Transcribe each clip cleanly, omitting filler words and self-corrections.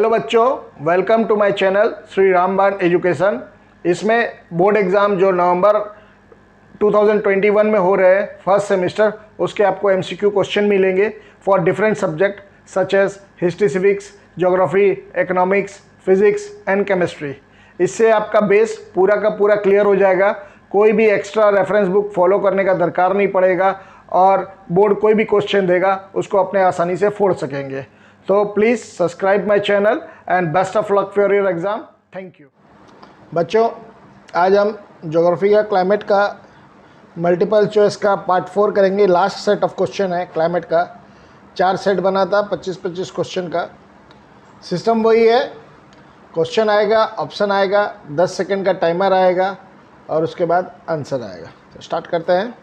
Hello बच्चों, welcome to my channel Shri Rambaan education. इसमें board exam जो नवंबर 2021 में हो रहे हैं फर्स्ट सेमेस्टर, उसके आपको एमसीक्यू क्वेश्चन मिलेंगे for different subject such as history, civics, geography, economics, physics and chemistry. इससे आपका बेस पूरा का पूरा क्लियर हो जाएगा। कोई भी एक्स्ट्रा रेफरेंस बुक फॉलो करने का दरकार नहीं पड़ेगा और बोर्ड कोई भी क्वेश्चन देगा उसको अपने आसानी से फोड़ सकेंगे। तो please subscribe my channel and best of luck for your exam. Thank you. बच्चों, आज हम ज्योग्राफी का क्लाइमेट का मल्टीपल चॉइस का पार्ट 4 करेंगे। लास्ट सेट ऑफ क्वेश्चन है क्लाइमेट का। 4 सेट बना था 25-25 क्वेश्चन का। सिस्टम वही है, क्वेश्चन आएगा, ऑप्शन आएगा, 10 सेकंड का टाइमर आएगा और उसके बाद आंसर आएगा। तो स्टार्ट करते हैं।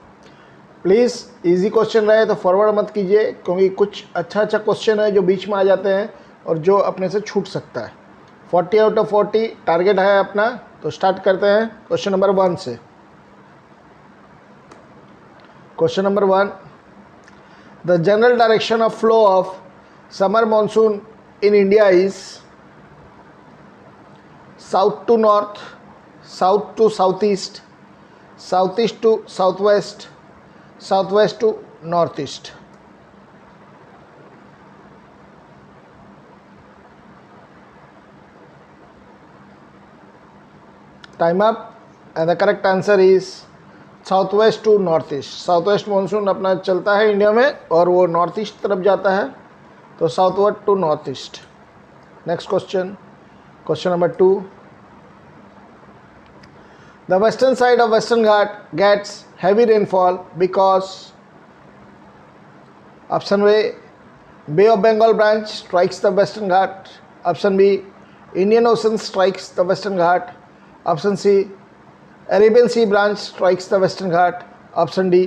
प्लीज़ इजी क्वेश्चन रहे तो फॉरवर्ड मत कीजिए, क्योंकि कुछ अच्छा क्वेश्चन है जो बीच में आ जाते हैं और जो अपने से छूट सकता है। 40 आउट ऑफ 40 टारगेट है अपना। तो स्टार्ट करते हैं क्वेश्चन नंबर 1 से। Question number 1, the general direction of flow of summer monsoon in India is south to north, south to south east, south east to south west, southwest to north east. Time up and the correct answer is southwest to north east. Southwest monsoon अपना चलता है India में और वो north east तरफ जाता है, तो southwest to north east. Next question, question number 2, the western side of Western Ghat gets heavy rainfall because option A, Bay of Bengal branch strikes the Western Ghat, option B, Indian Ocean strikes the Western Ghat, option C, Arabian Sea branch strikes the Western Ghat, option D,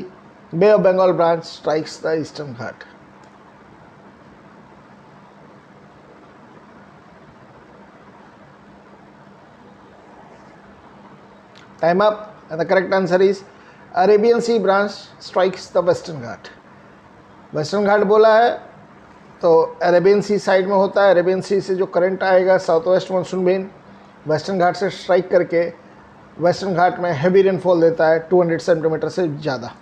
Bay of Bengal branch strikes the Eastern Ghat. Time up and the correct answer is Arabian Sea branch strikes the Western Ghat. Western Ghat बोला है तो Arabian सी side में होता है। Arabian सी से जो current आएगा south west monsoon wind western Ghat से स्ट्राइक करके वेस्टर्न घाट में हैवी रेनफॉल देता है 200 सेंटीमीटर से ज़्यादा।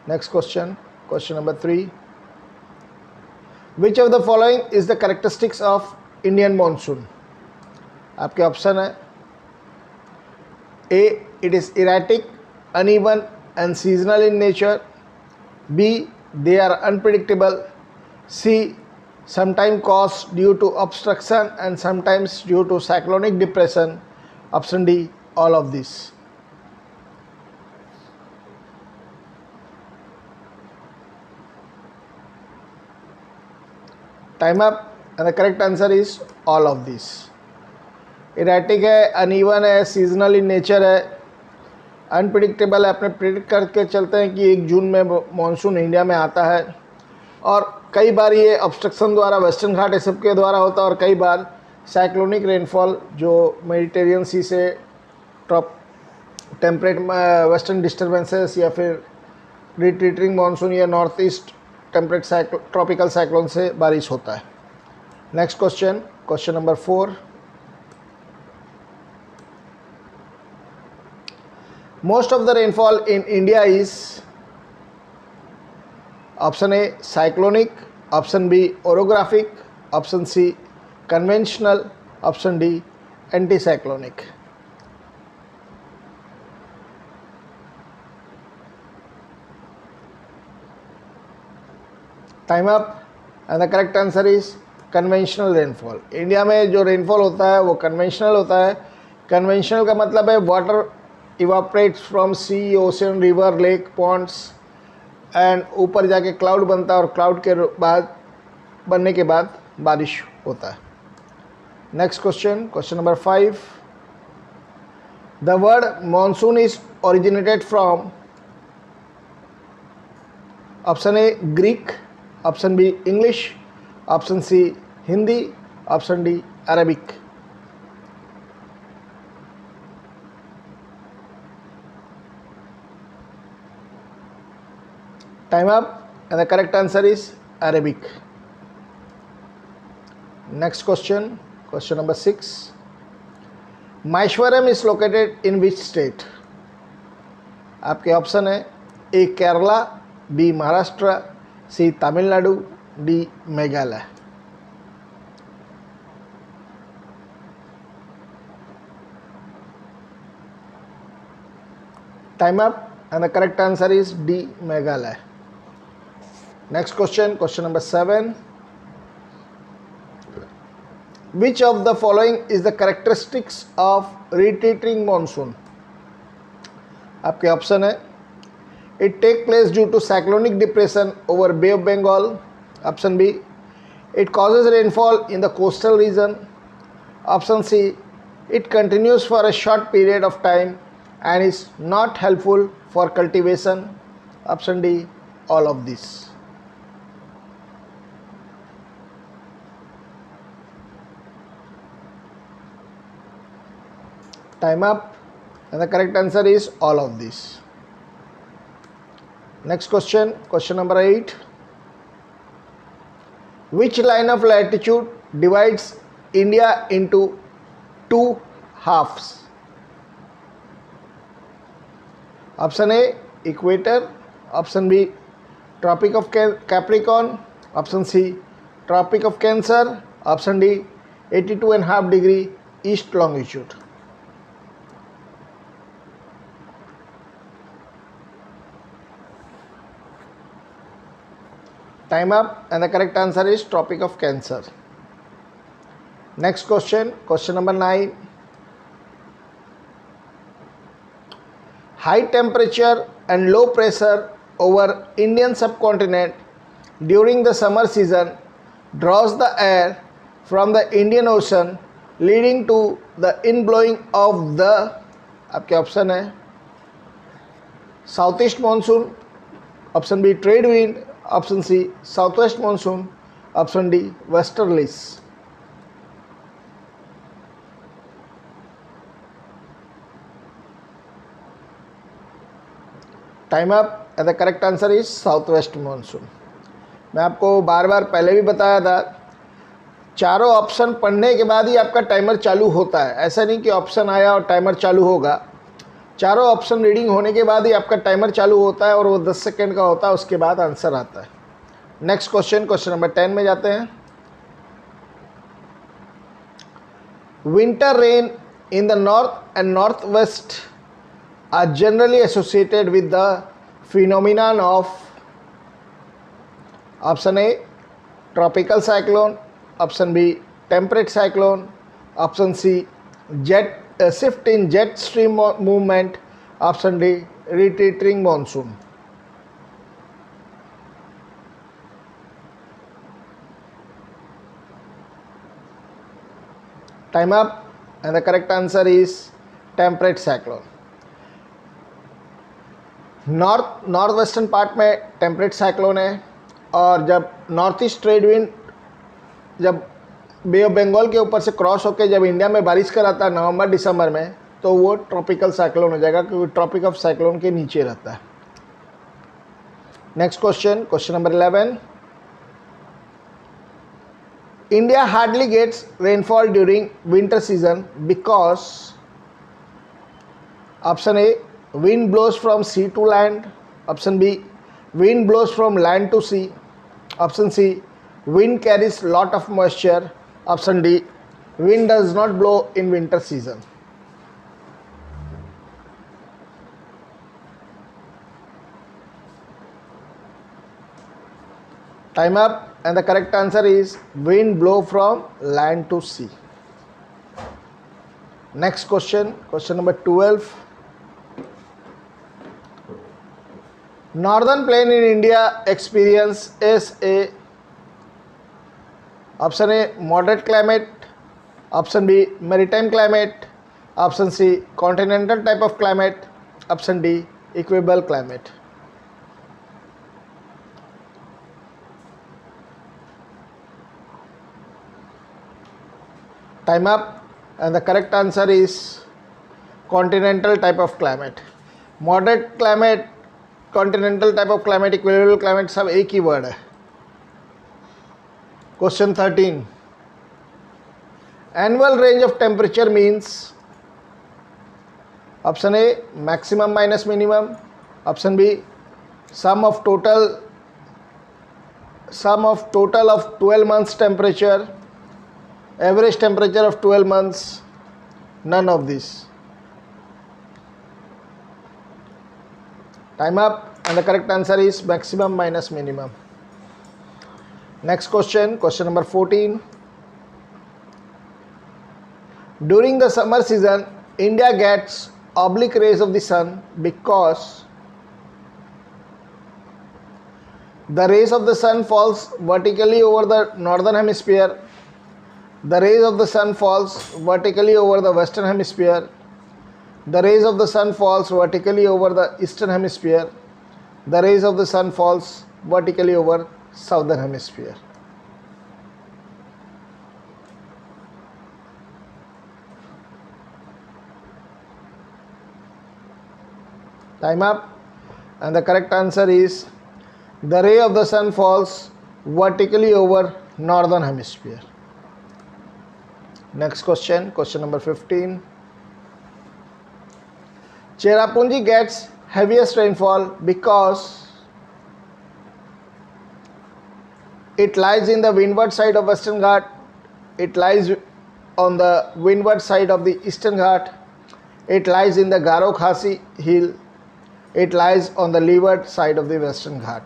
Next question, question number 3, which of the following is the characteristics of Indian monsoon. आपके ऑप्शन है A, it is erratic, uneven and seasonal in nature. B, they are unpredictable. C, sometimes caused due to obstruction and sometimes due to cyclonic depression. Option D, all of this. Time up and the correct answer is all of these. Erratic है, uneven है, seasonal in nature है, unpredictable है, अपने predict करके चलते हैं कि 1 जून में मानसून इंडिया में आता है, और कई बार ये ऑब्स्ट्रक्शन द्वारा वेस्टर्न घाट ये सब के द्वारा होता है, और कई बार साइक्लोनिक रेनफॉल जो मेडिटेरियन सी से टेम्परेट वेस्टर्न डिस्टर्बेंसेस या फिर रिट्रीटिंग मानसून या north east temperate tropical cyclone से बारिश होता है। Next question, question number 4, most of the rainfall in India is option A, cyclonic, option B, orographic, option C, conventional, option D, anticyclonic. Time up and the correct answer is conventional rainfall. India में जो rainfall होता है वो conventional होता है। Conventional का मतलब है water evaporates from sea, ocean, river, lake, ponds and ऊपर जाके क्लाउड बनता है और क्लाउड के बाद बनने के बाद बारिश होता है। Next question, question number 5, the word monsoon is originated from option A Greek, option B English, option C Hindi, option D Arabic. Time up and the correct answer is Arabic. Next question, question number 6, Maheshwaram is located in which state? आपके option है A Kerala, B Maharashtra, C Tamil Nadu, D Meghalaya. Time up and the correct answer is D Meghalaya. Next question, question number 7, which of the following is the characteristics of retreating monsoon? आपके option है it take place due to cyclonic depression over Bay of Bengal, option B it causes rainfall in the coastal region, option C it continues for a short period of time and is not helpful for cultivation, option D all of these. Time up and the correct answer is all of these. Next question, question number 8, which line of latitude divides India into two halves? Option A equator, option B Tropic of Capricorn, option C Tropic of Cancer, option D 82.5 degree east longitude. Time up and the correct answer is Tropic of Cancer. Next question, question number 9, high temperature and low pressure over Indian subcontinent during the summer season draws the air from the Indian Ocean leading to the inblowing of the, आपके option है south east monsoon, option B trade wind, option C south west monsoon, option D westerlies. Time up and the correct answer is south west monsoon. मैं आपको बार बार पहले भी बताया था, चारों option पढ़ने के बाद ही आपका टाइमर चालू होता है। ऐसा नहीं कि ऑप्शन आया और टाइमर चालू होगा, चारों ऑप्शन रीडिंग होने के बाद ही आपका टाइमर चालू होता है और वो 10 सेकेंड का होता है, उसके बाद आंसर आता है। नेक्स्ट क्वेश्चन, क्वेश्चन नंबर 10 में जाते हैं। Winter rain in the north and north west are generally associated with the phenomenon of, option A tropical cyclone, option B temperate cyclone, option C jet shift in jet stream movement, option D retreating monsoon. Time up and the correct answer is temperate cyclone. North western part में temperate cyclone है, और जब north east trade wind जब बे of Bengal के ऊपर से cross होकर जब इंडिया में बारिश कराता है नवंबर दिसंबर में, तो वो ट्रॉपिकल साइक्लोन हो जाएगा, क्योंकि ट्रॉपिक ऑफ साइक्लोन के नीचे रहता है। Next question, question number 11, India hardly gets rainfall during winter season because, option A wind blows from sea to land, option B wind blows from land to sea, option C wind carries lot of moisture, option D wind does not blow in winter season. Time up and the correct answer is wind blow from land to sea. Next question, question number 12, northern plain in India experiences a, option A moderate climate, option B maritime climate, option C continental type of climate, option D equable climate. Time up and the correct answer is continental type of climate. Moderate climate, continental type of climate, equable climate सब एक ही word है। Question 13, Annual range of temperature means option A maximum minus minimum, option B sum of total of 12 months temperature, average temperature of 12 months, none of this. Time up, and the correct answer is maximum minus minimum. Next question, question number 14. During the summer season, India gets oblique rays of the sun because the rays of the sun falls vertically over the northern hemisphere, the rays of the sun falls vertically over the western hemisphere, the rays of the sun falls vertically over the eastern hemisphere, the rays of the sun falls vertically over southern hemisphere. Time up, and the correct answer is the ray of the sun falls vertically over northern hemisphere. Next question, question number 15. Cherrapunji gets heaviest rainfall because it lies in the windward side of Western Ghat, it lies on the windward side of the Eastern Ghat, it lies in the Garo Khasi hill, it lies on the leeward side of the Western Ghat.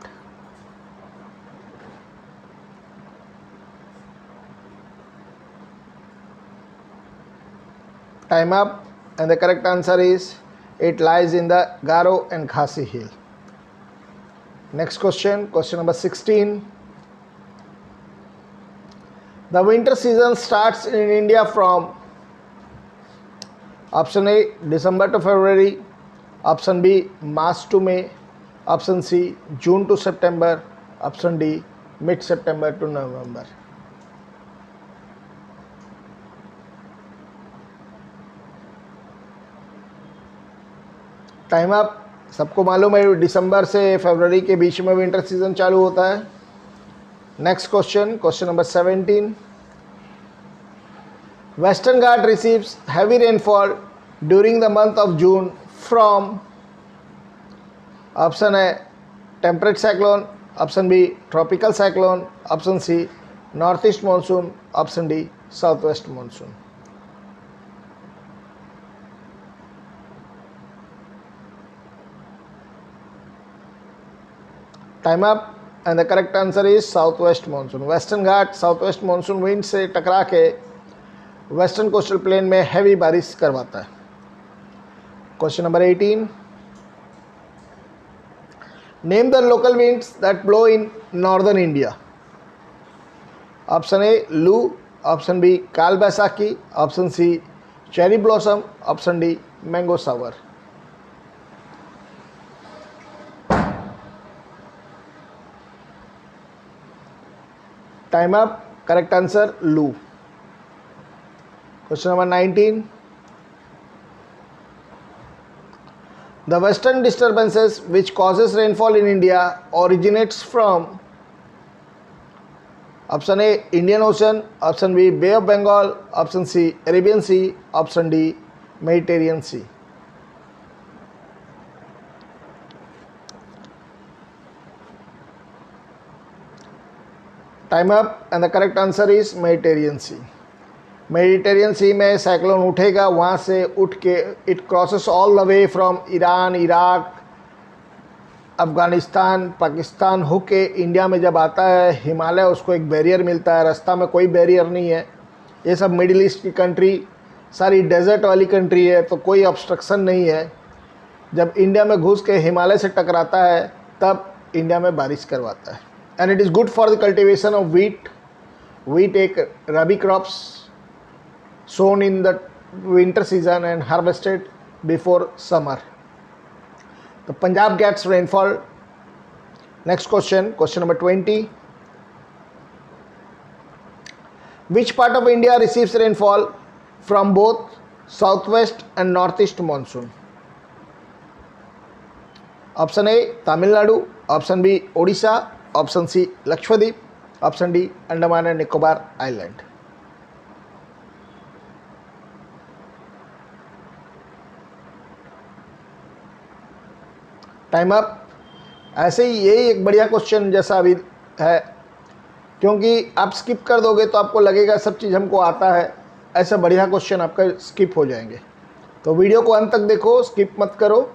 Time up, and the correct answer is it lies in the Garo and Khasi hill. Next question, question number 16. The winter season starts in India from option A December to February, option B March to May, option C June to September, option D mid-September to November. Time up. सबको मालूम है दिसंबर से फरवरी के बीच में winter season चालू होता है. Next question, question number 17. Western Ghat receives heavy rainfall during the month of June from option A temperate cyclone, option B tropical cyclone, option C north east monsoon, option D south west monsoon. Time up, and the correct answer is south west monsoon. Western Ghat south west monsoon wind से टकरा के western coastal plain में heavy बारिश करवाता है. Question number 18. Name the local winds that blow in northern India. Option A Loo, option B Kal Baisakhi, option C cherry blossom, option D mango shower. Time up. Correct answer Loo. Question number 19. The western disturbances which causes rainfall in India originates from option A Indian Ocean, option B Bay of Bengal, option C Arabian Sea, option D Mediterranean Sea. Time up, and the correct answer is Mediterranean sea. Mediterranean sea में cyclone उठेगा, वहाँ से उठ के it crosses all the way from Iran, Iraq, Afghanistan, Pakistan होके India में जब आता है, हिमालय उसको एक बैरियर मिलता है. रास्ता में कोई बैरियर नहीं है. ये सब मिडिल ईस्ट की कंट्री सारी डेजर्ट वाली कंट्री है, तो कोई ऑब्स्ट्रक्शन नहीं है. जब इंडिया में घुस के हिमालय से टकराता है तब इंडिया में बारिश करवाता है. And it is good for the cultivation of wheat. Wheat एक रबी crops sown in the winter season and harvested before summer. The Punjab gets rainfall. Next question, question number 20. Which part of India receives rainfall from both southwest and northeast monsoon? Option A Tamil Nadu, option B Odisha, option C Lakshadweep, option D Andaman and Nicobar Island. Time up. ऐसे ही यही एक बढ़िया question जैसा अभी है, क्योंकि आप skip कर दोगे तो आपको लगेगा सब चीज़ हमको आता है, ऐसा बढ़िया क्वेश्चन आपका स्किप हो जाएंगे। तो वीडियो को अंत तक देखो, स्किप मत करो।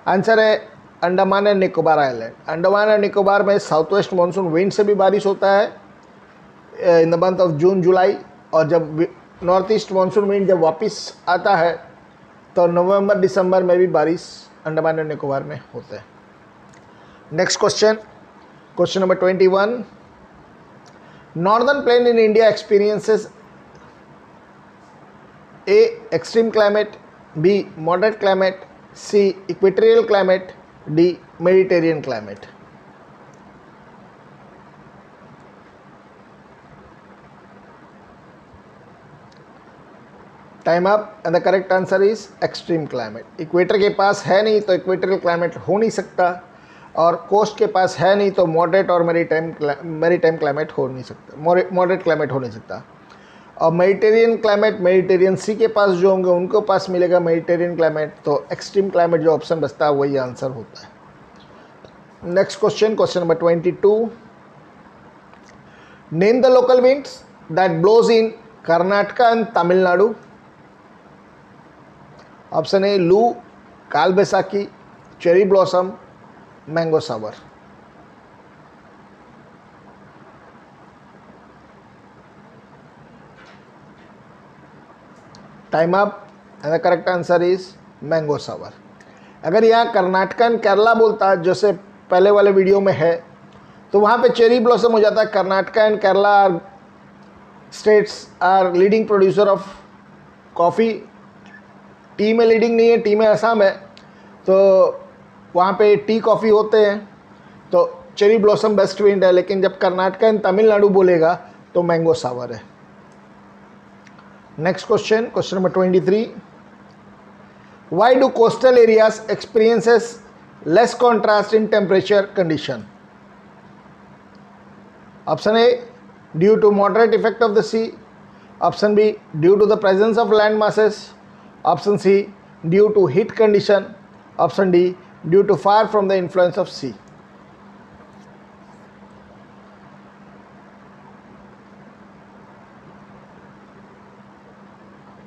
आंसर है Andaman and Nicobar island. Andaman and Nicobar में साउथ वेस्ट मानसून विंड से भी बारिश होता है in the month of June July, और जब नॉर्थ ईस्ट मानसून विंड जब वापस आता है तो नवंबर दिसंबर में भी बारिश अंडमान एंड निकोबार में होता है। Next question, question number 21। Northern plain in India experiences A extreme climate, B moderate climate, C equatorial climate, D Mediterranean climate. Time up and the correct answer is extreme climate. Equator के पास है नहीं तो equatorial climate हो नहीं सकता, और coast के पास है नहीं तो मॉडरेट और मेरीटाइम क्लाइमेट हो नहीं सकता, मॉडरेट क्लाइमेट हो नहीं सकता। और मेडिटेरियन क्लाइमेट, मेडिटेरियन सी के पास जो होंगे उनको पास मिलेगा मेडिटेरियन क्लाइमेट, तो एक्सट्रीम क्लाइमेट जो ऑप्शन बचता है वही आंसर होता है। Next question, question number 22। Name the local winds that blows in Karnataka and Tamil Nadu. Option A Loo, Kal Baisakhi, cherry blossom, mango shower. Time up and the correct answer is mango shower. अगर यहाँ कर्नाटका एंड केरला बोलता जैसे पहले वाले वीडियो में है तो वहाँ पे चेरी ब्लॉसम हो जाता है। Karnataka and Kerala are states are leading producer of coffee. Tea में लीडिंग नहीं है, टी में असम है, तो वहाँ पे टी कॉफ़ी होते हैं, तो चेरी ब्लॉसम बेस्ट विंड है। लेकिन जब कर्नाटका एंड तमिलनाडु बोलेगा तो मैंगो सावर है। Next question, question number 23। Why do coastal areas experiences less contrast in temperature condition? Option A, due to moderate effect of the sea. Option B, due to the presence of land masses. Option C, due to heat condition. Option D, due to far from the influence of sea.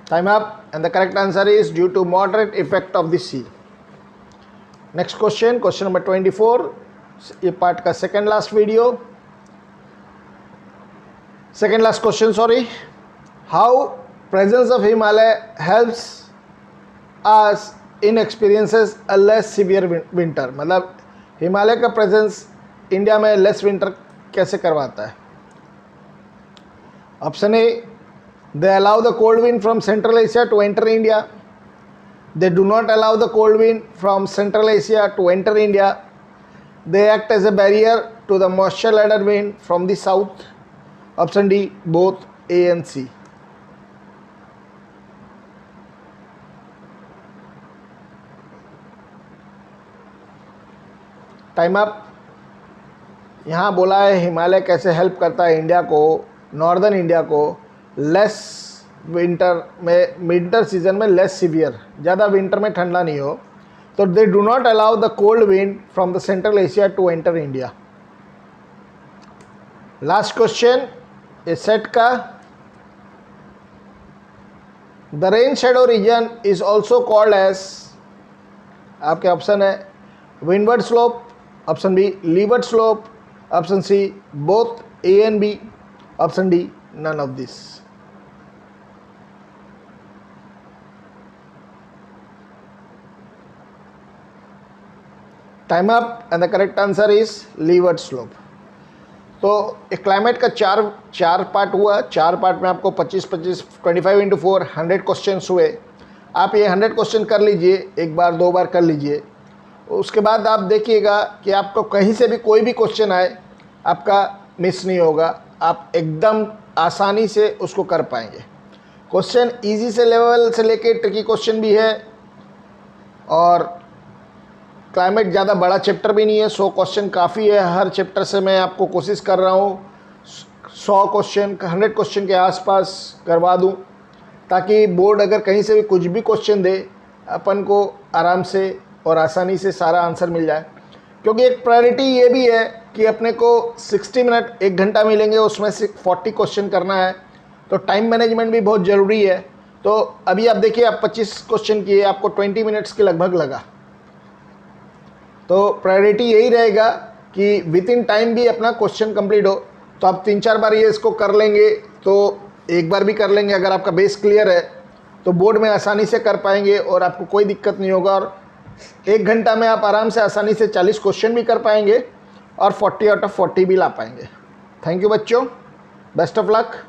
Time up and the correct answer is due to moderate effect of the sea. Next question, question number 24. ये part का second last video, second last question sorry. How presence of Himalaya helps us in experiences a less severe winter. मतलब हिमालय का presence India में less winter कैसे करवाता है। Option A, they allow the cold wind from Central Asia to enter India. They do not allow the cold wind from Central Asia to enter India. They act as a barrier to the moisture laden wind from the south. Option D, both A and C. Time up. यहाँ बोला है हिमालय कैसे help करता है India को, northern India को less winter में, winter season में लेस सीवियर, ज़्यादा विंटर में ठंडा नहीं हो, तो they do not allow the cold wind from the central Asia to enter India. Last question इस सेट का, the rain shadow region is also called as, आपके ऑप्शन है windward slope, option B leeward slope, option C both A and B, option D none of this. Time up and the correct answer is leeward slope. तो एक climate का चार part हुआ, चार part में आपको 25 25 into 4 100 क्वेश्चन हुए। आप ये 100 क्वेश्चन कर लीजिए, एक बार दो बार कर लीजिए, उसके बाद आप देखिएगा कि आपको कहीं से भी कोई भी क्वेश्चन आए आपका मिस नहीं होगा, आप एकदम आसानी से उसको कर पाएंगे। क्वेश्चन इजी से लेवल से लेके ट्रिकी क्वेश्चन भी है, और क्लाइमेट ज़्यादा बड़ा चैप्टर भी नहीं है, 100 क्वेश्चन काफ़ी है। हर चैप्टर से मैं आपको कोशिश कर रहा हूँ 100 क्वेश्चन 100 क्वेश्चन के आसपास करवा दूँ, ताकि बोर्ड अगर कहीं से भी कुछ भी क्वेश्चन दे अपन को आराम से और आसानी से सारा आंसर मिल जाए। क्योंकि एक प्रायोरिटी ये भी है कि अपने को 60 मिनट 1 घंटा मिलेंगे, उसमें से 40 क्वेश्चन करना है, तो टाइम मैनेजमेंट भी बहुत ज़रूरी है। तो अभी आप देखिए, आप 25 क्वेश्चन किए, आपको 20 मिनट्स के लगभग लगा। तो प्रायोरिटी यही रहेगा कि विद इन टाइम भी अपना क्वेश्चन कंप्लीट हो। तो आप 3-4 बार ये इसको कर लेंगे, तो एक बार भी कर लेंगे, अगर आपका बेस क्लियर है तो बोर्ड में आसानी से कर पाएंगे और आपको कोई दिक्कत नहीं होगा। और 1 घंटा में आप आराम से आसानी से 40 क्वेश्चन भी कर पाएंगे और 40 आउट ऑफ 40 भी ला पाएंगे। थैंक यू बच्चों, बेस्ट ऑफ लक।